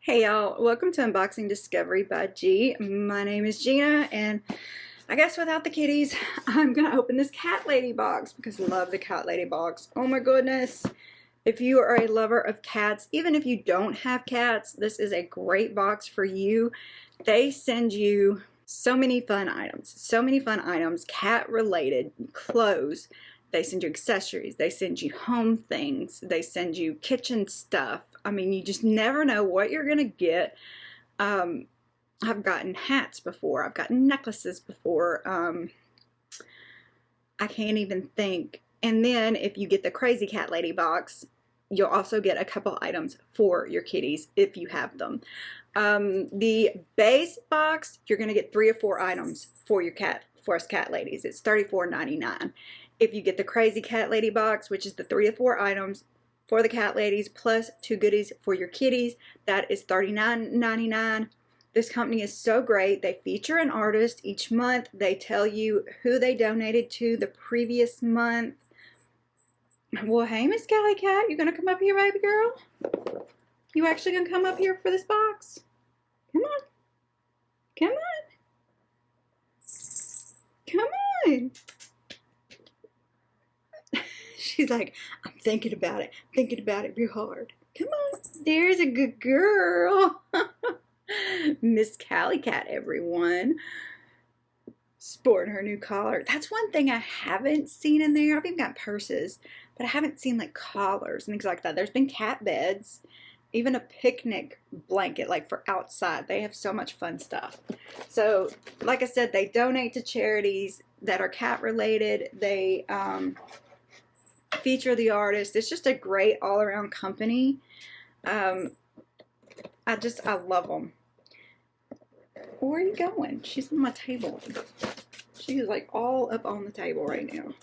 Hey y'all, welcome to Unboxing Discovery by G. My name is Gina, and I guess without the kitties, I'm gonna open this CatLady box because I love the CatLady box. Oh my goodness. If you are a lover of cats, even if you don't have cats, this is a great box for you. They send you so many fun items, cat related, clothes. They send you accessories, they send you home things, they send you kitchen stuff. I mean, you just never know what you're gonna get. I've gotten hats before, I've gotten necklaces before. I can't even think. And then if you get the crazy CatLady box, you'll also get a couple items for your kitties if you have them. The base box, you're gonna get 3 or 4 items for your cat, for us cat ladies. It's $34.99. If you get the crazy CatLady box, which is the 3 or 4 items for the cat ladies plus 2 goodies for your kitties, that is $39.99. This company is so great. They feature an artist each month. They tell you who they donated to the previous month. Well, hey, Miss Callie Cat, you gonna come up here, baby girl? You actually gonna come up here for this box? Come on. Come on. Come on. She's like, I'm thinking about it real hard. Come on. There's a good girl. Miss Callie Cat, everyone. Sporting her new collar. That's one thing I haven't seen in there. I've even got purses, but I haven't seen like collars and things like that. There's been cat beds, even a picnic blanket like for outside. They have so much fun stuff. So like I said, they donate to charities that are cat related. They feature the artist. It's just a great all-around company. I love them. Where are you going? She's on my table. She is like all up on the table right now.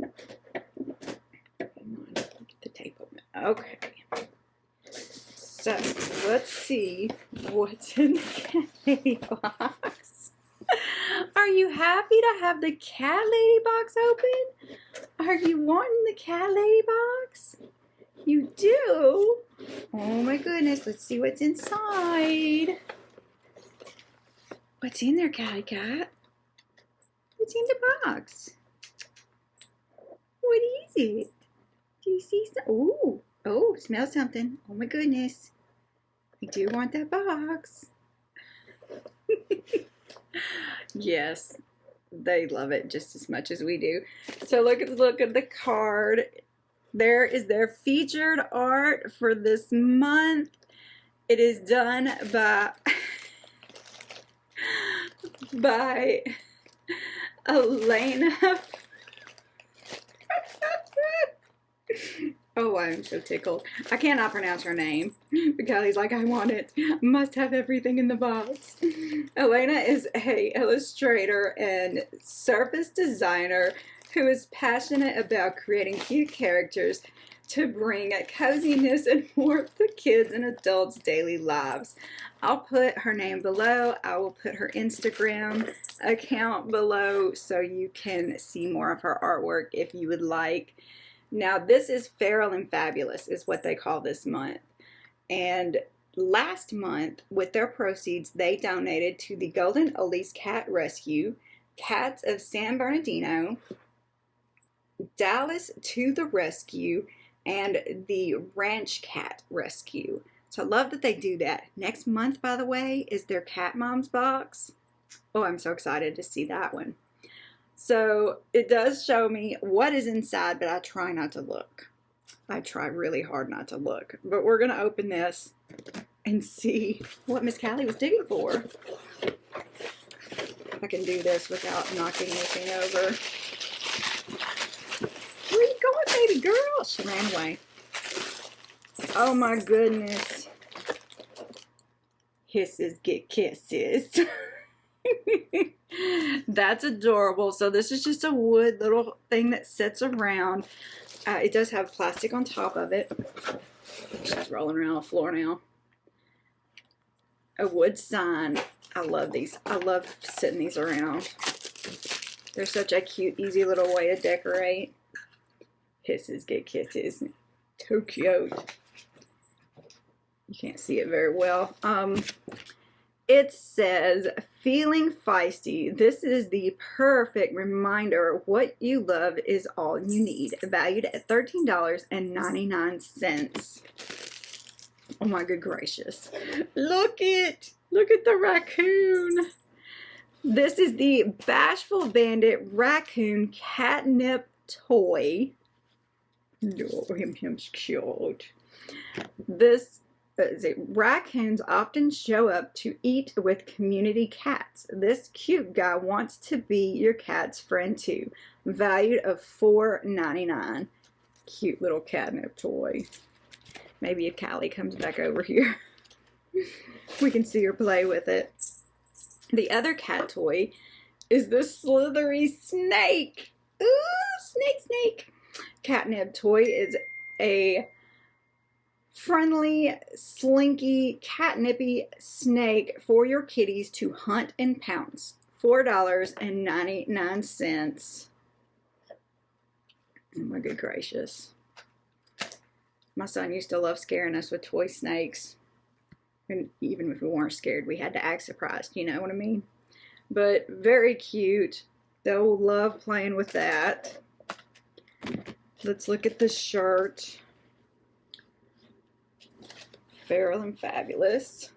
Get the tape open. Okay. So let's see what's in the CatLady box. Are you happy to have the CatLady box open? Are you wanting the CatLady box? You do? Oh my goodness, let's see what's inside. What's in there, Callie Cat? What's in the box? What is it? Do you see some? Ooh, oh, smell something. Oh my goodness. I do want that box. Yes, they love it just as much as we do. So look at the card. There is their featured art for this month. It is done by Elena. Oh, I'm so tickled. I cannot pronounce her name because he's like, I want it. Must have everything in the box. Elena is an illustrator and surface designer who is passionate about creating cute characters to bring coziness and warmth to kids and adults' daily lives. I'll put her name below. I will put her Instagram account below so you can see more of her artwork if you would like. Now, this is Feral and Fabulous is what they call this month. And last month, with their proceeds, they donated to the Golden Oldies Cat Rescue, Cats of San Bernardino, Dallas to the Rescue, and the Ranch Cat Rescue. So I love that they do that. Next month, by the way, is their Cat Moms box. Oh, I'm so excited to see that one. So it does show me what is inside, but I try not to look. I try really hard not to look. But we're going to open this and see what Miss Callie was digging for. I can do this without knocking anything over. Where are you going, baby girl? She ran away. Oh my goodness. Hisses get kisses. That's adorable. So this is just a wood little thing that sits around. It does have plastic on top of it. She's rolling around the floor now. A wood sign. I love these. I love sitting these around. They're such a cute, easy little way to decorate. Hisses get kisses. So cute. You can't see it very well. It says, feeling feisty. This is the perfect reminder what you love is all you need. Valued at $13.99. Oh my good gracious. Look at the raccoon. This is the Bashful Bandit raccoon catnip toy. Oh, him's cute. This raccoons often show up to eat with community cats. This cute guy wants to be your cat's friend too. Valued of $4.99. Cute little catnip toy. Maybe if Callie comes back over here, we can see her play with it. The other cat toy is the slithery snake. Ooh, snake. Catnip toy is a friendly, slinky, catnippy snake for your kitties to hunt and pounce. $4.99. Oh my good gracious. My son used to love scaring us with toy snakes. And even if we weren't scared, we had to act surprised, you know what I mean? But very cute. They'll love playing with that. Let's look at the shirt. Feral and Fabulous.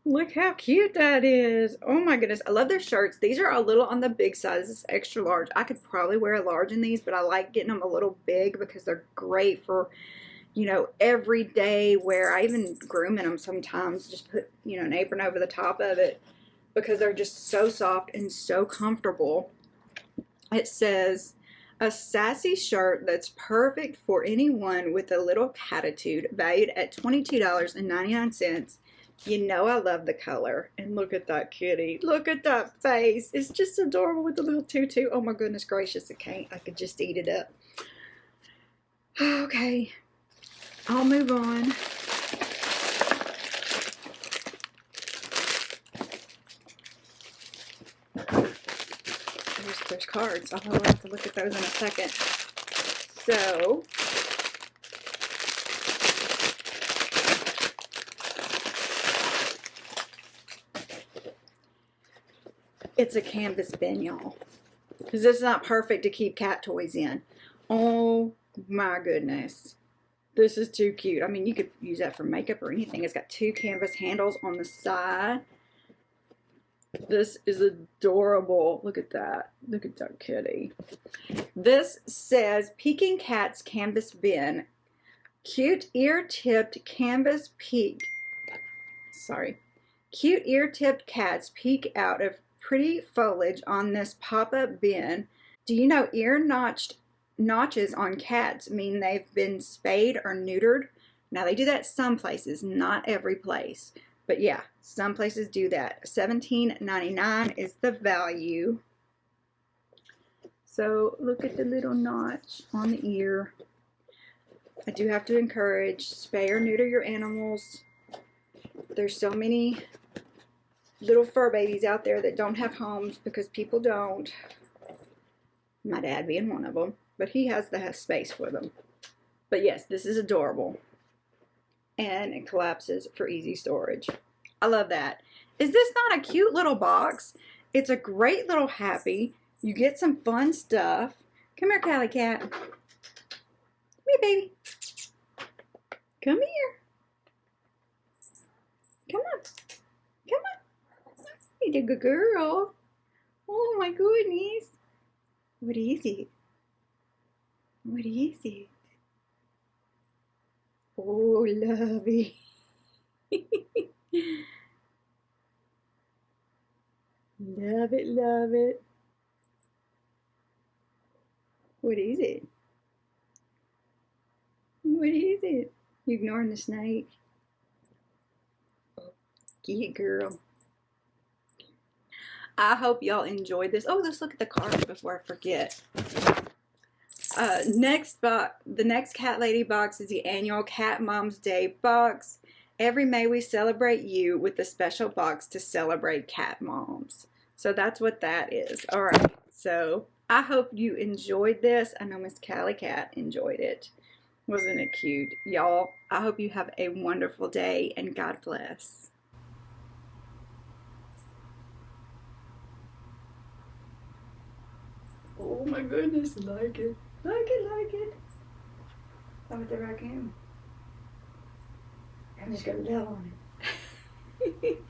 Look how cute that is. Oh my goodness. I love their shirts. These are a little on the big size. This is extra large. I could probably wear a large in these, but I like getting them a little big because they're great for, you know, everyday wear. I even groom in them sometimes. Just put, you know, an apron over the top of it because they're just so soft and so comfortable. It says, a sassy shirt that's perfect for anyone with a little catitude, valued at $22.99. You know I love the color. And look at that kitty. Look at that face. It's just adorable with the little tutu. Oh my goodness gracious, I could just eat it up. Okay, I'll move on. There's cards. I'll have to look at those in a second. So, it's a canvas bin, y'all. Because this is not perfect to keep cat toys in. Oh my goodness. This is too cute. I mean, you could use that for makeup or anything. It's got two canvas handles on the side. This is adorable. Look at that. Look at that kitty. This says Peking Cat's Canvas Bin. Cute ear-tipped canvas peek. Sorry. Cute ear-tipped cats peek out of pretty foliage on this pop-up bin. Do you know notches on cats mean they've been spayed or neutered? Now they do that some places, not every place. But yeah, some places do that. $17.99 is the value. So look at the little notch on the ear. I do have to encourage spay or neuter your animals. There's so many little fur babies out there that don't have homes because people don't. My dad being one of them. But he has the space for them. But yes, this is adorable. And it collapses for easy storage. I love that. Is this not a cute little box? It's a great little happy. You get some fun stuff. Come here, Callie Cat. Come here, baby. Come here. Come on. Come on. You're a good girl. Oh my goodness. What is it? What is it? Oh, lovey. Love it, love it. What is it? What is it? You ignoring the snake? Get girl. I hope y'all enjoyed this. Oh, let's look at the card before I forget. The next Cat Lady box is the annual Cat Moms Day box. Every May we celebrate you with a special box to celebrate cat moms. So that's what that is. All right. So I hope you enjoyed this. I know Miss Callie Cat enjoyed it. Wasn't it cute? Y'all, I hope you have a wonderful day and God bless. Oh my goodness, like it. Like it, like it. How about the raccoon? I'm just gonna love on it.